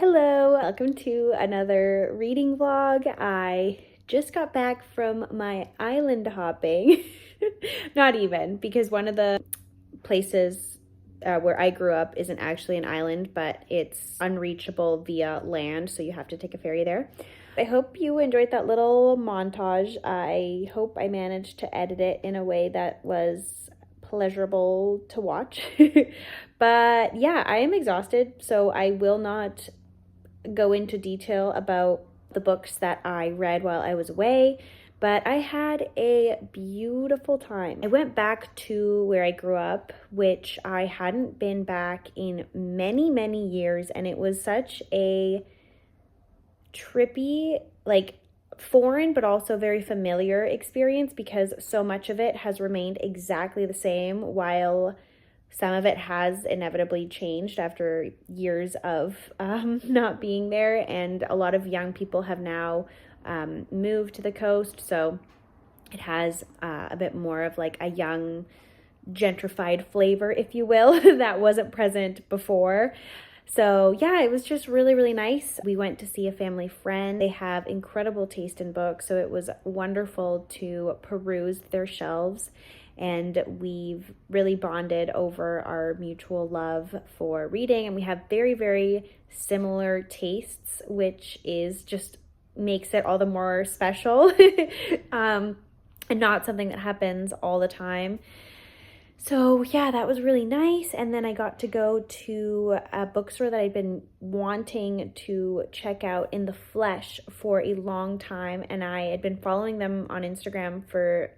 Hello, welcome to another reading vlog. I just got back from my island hopping. Not even, because one of the places where I grew up isn't actually an island, but it's unreachable via land, so you have to take a ferry there. I hope you enjoyed that little montage. I hope I managed to edit it in a way that was pleasurable to watch. But yeah, I am exhausted, so I will not go into detail about the books that I read while I was away, but I had a beautiful time. I went back to where I grew up, which I hadn't been back in many, many years, and it was such a trippy, foreign but also very familiar experience because so much of it has remained exactly the same, while some of it has inevitably changed after years of not being there, and a lot of young people have now moved to the coast, so it has a bit more of like a young gentrified flavor, if you will, that wasn't present before. So yeah, it was just really, really nice. We went to see a family friend. They have incredible taste in books, so it was wonderful to peruse their shelves. And we've really bonded over our mutual love for reading. And we have very, very similar tastes, which is just makes it all the more special and not something that happens all the time. So yeah, that was really nice. And then I got to go to a bookstore that I'd been wanting to check out in the flesh for a long time. And I had been following them on Instagram for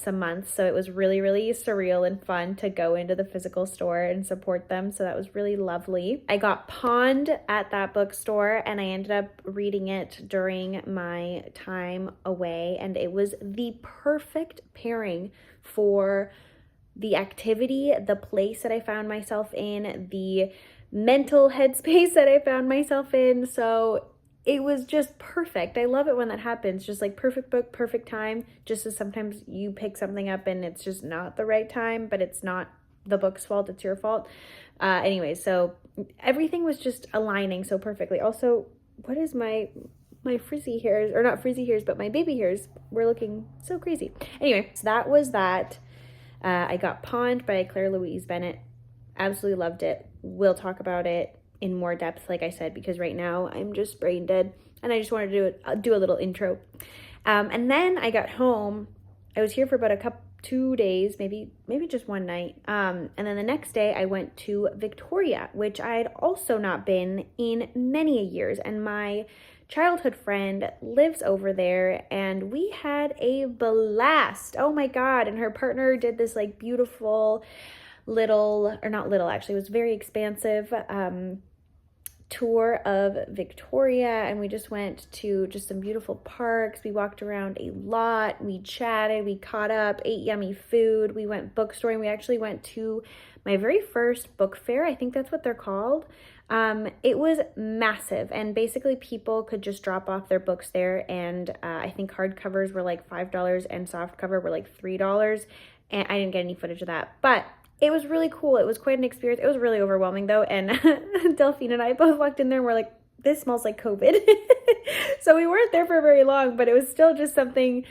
some months. So it was really, really surreal and fun to go into the physical store and support them. So that was really lovely. I got pawned at that bookstore and I ended up reading it during my time away. And it was the perfect pairing for the activity, the place that I found myself in, the mental headspace that I found myself in. So it was just perfect. I love it when that happens. Just like perfect book, perfect time. Just as sometimes you pick something up and it's just not the right time, but it's not the book's fault, it's your fault. Anyways, so everything was just aligning so perfectly. Also, what is my frizzy hairs, or not frizzy hairs, but my baby hairs were looking so crazy. Anyway, so that was that. I got Pawned by Claire Louise Bennett. Absolutely loved it. We'll talk about it in more depth, like I said, because right now I'm just brain dead and I just wanted to do a little intro. And then I got home. I was here for about 2 days, maybe just one night. And then the next day I went to Victoria, which I had also not been in many years. And my childhood friend lives over there and we had a blast. Oh my God. And her partner did this like beautiful little, or not little actually, it was very expansive tour of Victoria, and we just went to just some beautiful parks. We walked around a lot, we chatted, we caught up, ate yummy food, we went bookstoring. We actually went to my very first book fair. I think that's what they're called. It was massive, and basically people could just drop off their books there, and I think hardcovers were like $5 and softcover were like $3, and I didn't get any footage of that, but it was really cool. It was quite an experience. It was really overwhelming though, and Delphine and I both walked in there and we're like, this smells like COVID. So we weren't there for very long, but it was still just something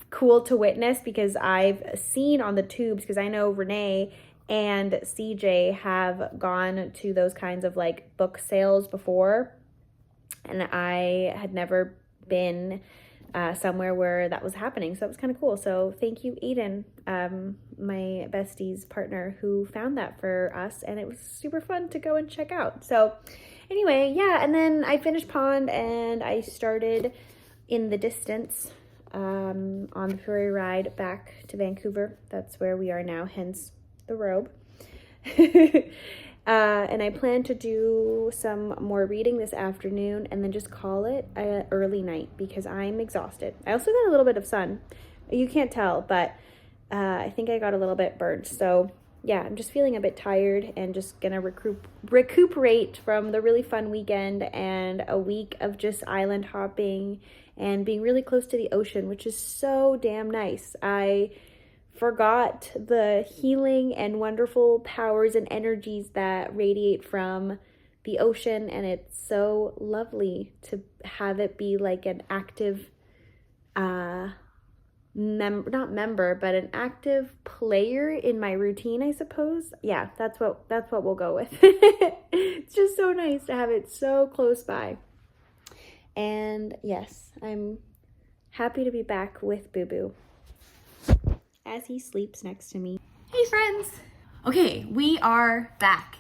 cool to witness, because I've seen on the tubes, because I know Renee and CJ have gone to those kinds of like book sales before, and I had never been somewhere where that was happening, so that was kind of cool. So thank you, Aiden, my bestie's partner, who found that for us, and it was super fun to go and check out. So anyway, yeah, and then I finished Pond and I started in the distance on the ferry ride back to Vancouver. That's where we are now, hence the robe. And I plan to do some more reading this afternoon and then just call it an early night because I'm exhausted. I also got a little bit of sun. You can't tell, but I think I got a little bit burnt. So yeah, I'm just feeling a bit tired and just gonna recuperate from the really fun weekend and a week of just island hopping and being really close to the ocean, which is so damn nice. I forgot the healing and wonderful powers and energies that radiate from the ocean, and it's so lovely to have it be like an active not member, but an active player in my routine, I suppose. Yeah, that's what we'll go with. It's just so nice to have it so close by. And yes, I'm happy to be back with Boo Boo as he sleeps next to me. Hey friends! Okay, we are back.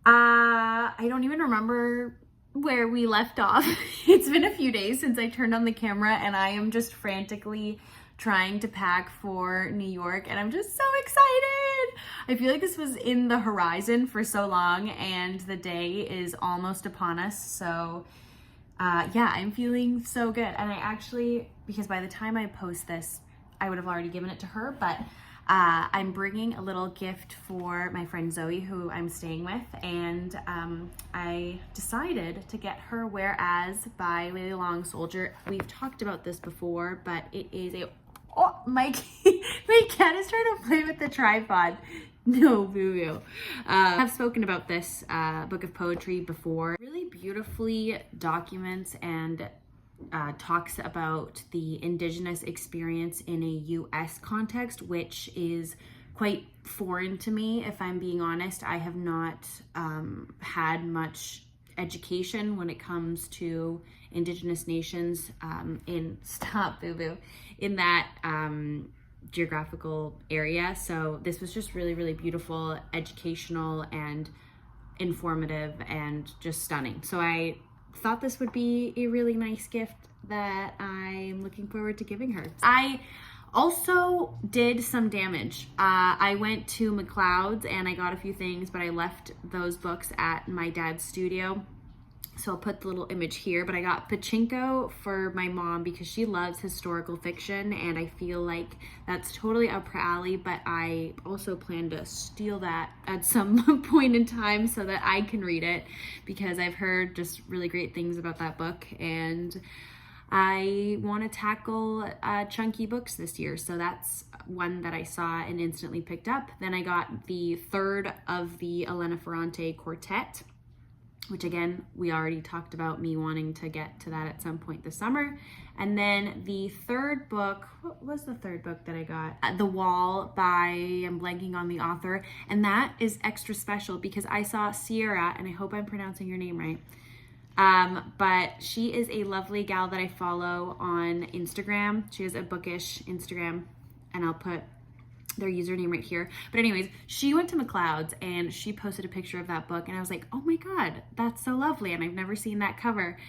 I don't even remember where we left off. It's been a few days since I turned on the camera, and I am just frantically trying to pack for New York, and I'm just so excited. I feel like this was in the horizon for so long, and the day is almost upon us. So yeah, I'm feeling so good. And I actually, because by the time I post this, I would have already given it to her, but I'm bringing a little gift for my friend Zoe, who I'm staying with, and I decided to get her Whereas by Lily Long Soldier. We've talked about this before, but it is a, oh, my cat is trying to play with the tripod. No, boo-boo. I've spoken about this book of poetry before. It really beautifully documents and talks about the Indigenous experience in a U.S. context, which is quite foreign to me, if I'm being honest. I have not had much education when it comes to Indigenous nations in that geographical area. So this was just really, really beautiful, educational, and informative, and just stunning. So I thought this would be a really nice gift that I'm looking forward to giving her. I also did some damage. I went to McLeod's and I got a few things, but I left those books at my dad's studio. So I'll put the little image here, but I got Pachinko for my mom because she loves historical fiction, and I feel like that's totally up her alley, but I also plan to steal that at some point in time so that I can read it, because I've heard just really great things about that book, and I want to tackle chunky books this year. So that's one that I saw and instantly picked up. Then I got the third of the Elena Ferrante quartet, which again, we already talked about me wanting to get to that at some point this summer. And then the third book, what was the third book that I got? The Wall by, I'm blanking on the author. And that is extra special because I saw Sierra, and I hope I'm pronouncing your name right. But she is a lovely gal that I follow on Instagram. She has a bookish Instagram, and I'll put their username right here. But anyways, she went to McLeod's and she posted a picture of that book, and I was like, oh my God, that's so lovely. And I've never seen that cover.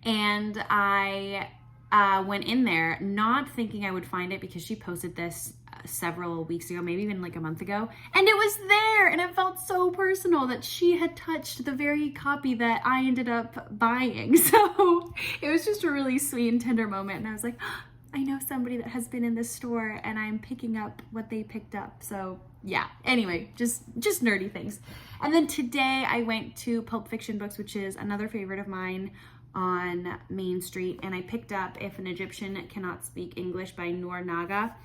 And I went in there not thinking I would find it, because she posted this several weeks ago, maybe even like a month ago, and it was there, and it felt so personal that she had touched the very copy that I ended up buying. So it was just a really sweet and tender moment, and I was like, oh, I know somebody that has been in this store, and I'm picking up what they picked up. So yeah, anyway, just nerdy things. And then today I went to Pulp Fiction Books, which is another favorite of mine on Main Street, and I picked up If an Egyptian Cannot Speak English by Noor Naga.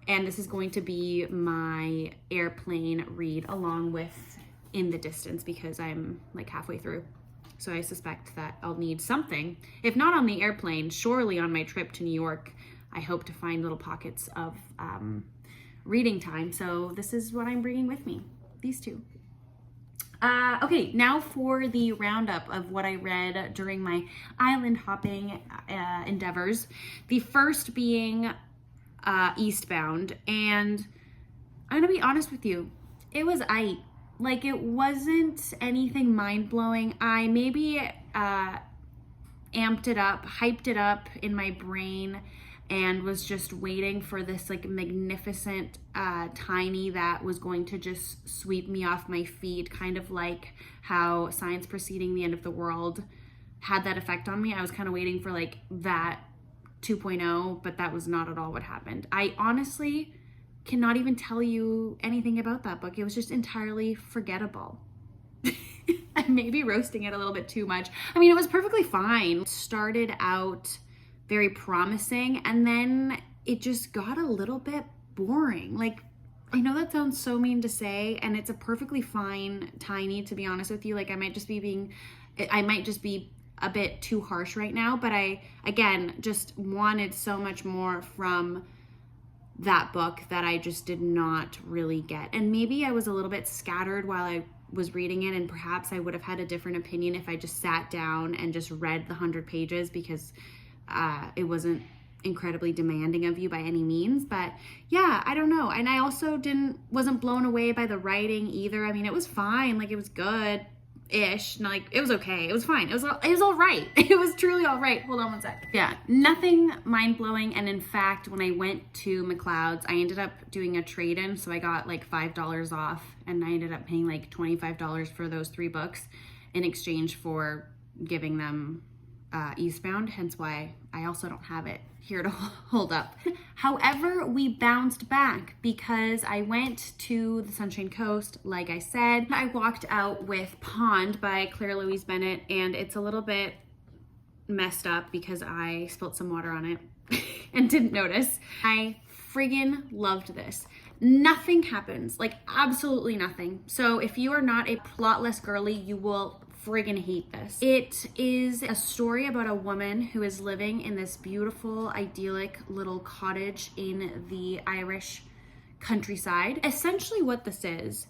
And this is going to be my airplane read along with In the Distance, because I'm like halfway through. So I suspect that I'll need something. If not on the airplane, surely on my trip to New York, I hope to find little pockets of reading time. So this is what I'm bringing with me, these two. Okay, now for the roundup of what I read during my island hopping endeavors. The first being Eastbound, and I'm gonna be honest with you, it was like, it wasn't anything mind-blowing. I maybe amped it up, hyped it up in my brain, and was just waiting for this like magnificent tiny that was going to just sweep me off my feet, kind of like how Science Preceding the End of the World had that effect on me. I was kind of waiting for like that 2.0, but that was not at all what happened. I honestly cannot even tell you anything about that book. It was just entirely forgettable. I may be roasting it a little bit too much. I mean, it was perfectly fine. It started out very promising, and then it just got a little bit boring. Like, I know that sounds so mean to say, and it's a perfectly fine tiny, to be honest with you. Like, I might just be a bit too harsh right now, but I, again, just wanted so much more from that book that I just did not really get. And maybe I was a little bit scattered while I was reading it, and perhaps I would have had a different opinion if I just sat down and just read the 100 pages, because it wasn't incredibly demanding of you by any means. But yeah, I don't know. And I also wasn't blown away by the writing either. I mean, it was fine. Like, it was good ish. Like, it was okay. It was fine. It was all right. It was truly all right. Hold on one sec. Yeah, nothing mind-blowing. And in fact, when I went to McLeod's, I ended up doing a trade-in. So I got like $5 off, and I ended up paying like $25 for those 3 books in exchange for giving them Eastbound, hence why I also don't have it here to hold up. However, we bounced back because I went to the Sunshine Coast, like I said. I walked out with Pond by Claire Louise Bennett, and it's a little bit messed up because I spilled some water on it and didn't notice. I friggin' loved this. Nothing happens, like absolutely nothing. So if you are not a plotless girly, you will friggin' hate this. It is a story about a woman who is living in this beautiful, idyllic little cottage in the Irish countryside. Essentially what this is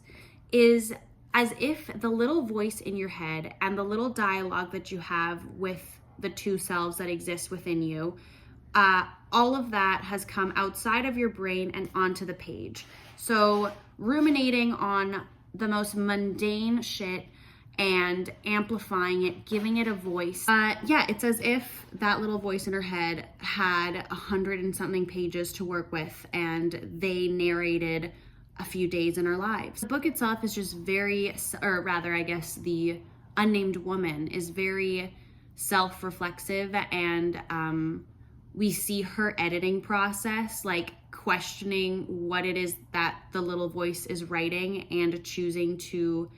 as if the little voice in your head and the little dialogue that you have with the two selves that exist within you, all of that has come outside of your brain and onto the page. So ruminating on the most mundane shit and amplifying it, giving it a voice. Yeah, it's as if that little voice in her head had 100 and something pages to work with, and they narrated a few days in our lives. The book itself is just or rather, I guess, the unnamed woman is very self-reflexive, and we see her editing process, like questioning what it is that the little voice is writing and choosing to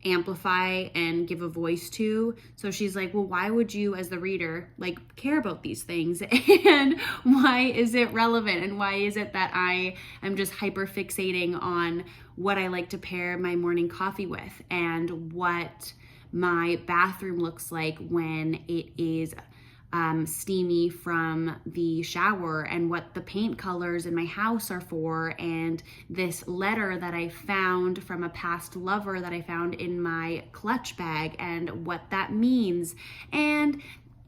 amplify and give a voice to. So she's like, well, why would you as the reader like care about these things, and why is it relevant, and why is it that I am just hyper fixating on what I like to pair my morning coffee with, and what my bathroom looks like when it is steamy from the shower, and what the paint colors in my house are for, and this letter that I found from a past lover that I found in my clutch bag, and what that means. And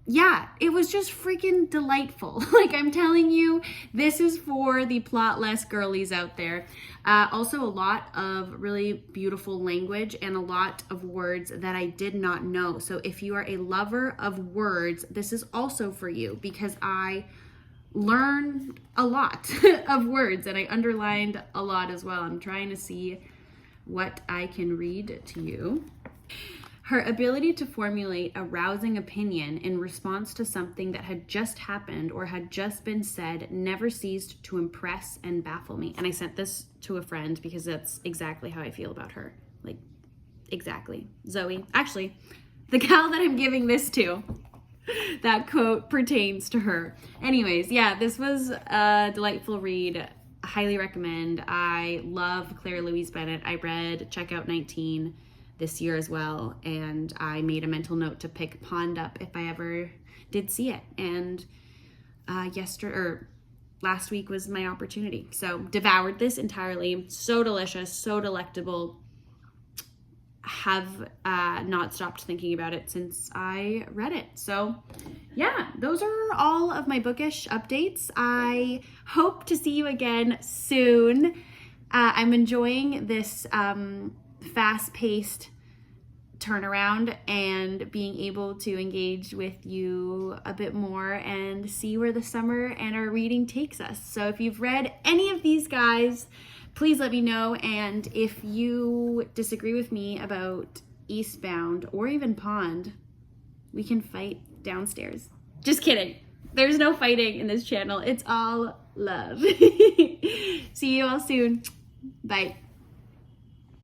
yeah, it was just freaking delightful. Like, I'm telling you, this is for the plotless girlies out there. Also, a lot of really beautiful language and a lot of words that I did not know. So if you are a lover of words, this is also for you, because I learned a lot of words, and I underlined a lot as well. I'm trying to see what I can read to you. Her ability to formulate a rousing opinion in response to something that had just happened or had just been said never ceased to impress and baffle me. And I sent this to a friend because that's exactly how I feel about her. Like, exactly. Zoe. Actually, the gal that I'm giving this to, that quote pertains to her. Anyways, yeah, this was a delightful read. I highly recommend. I love Claire Louise Bennett. I read Checkout 19 this year as well, and I made a mental note to pick Pond up if I ever did see it. And last week was my opportunity. So devoured this entirely. So delicious, so delectable. Have not stopped thinking about it since I read it. So yeah, those are all of my bookish updates. I hope to see you again soon. I'm enjoying this fast-paced turnaround and being able to engage with you a bit more and see where the summer and our reading takes us. So if you've read any of these guys, please let me know. And if you disagree with me about Eastbound or even Pond, we can fight downstairs. Just kidding. There's no fighting in this channel. It's all love. See you all soon. Bye.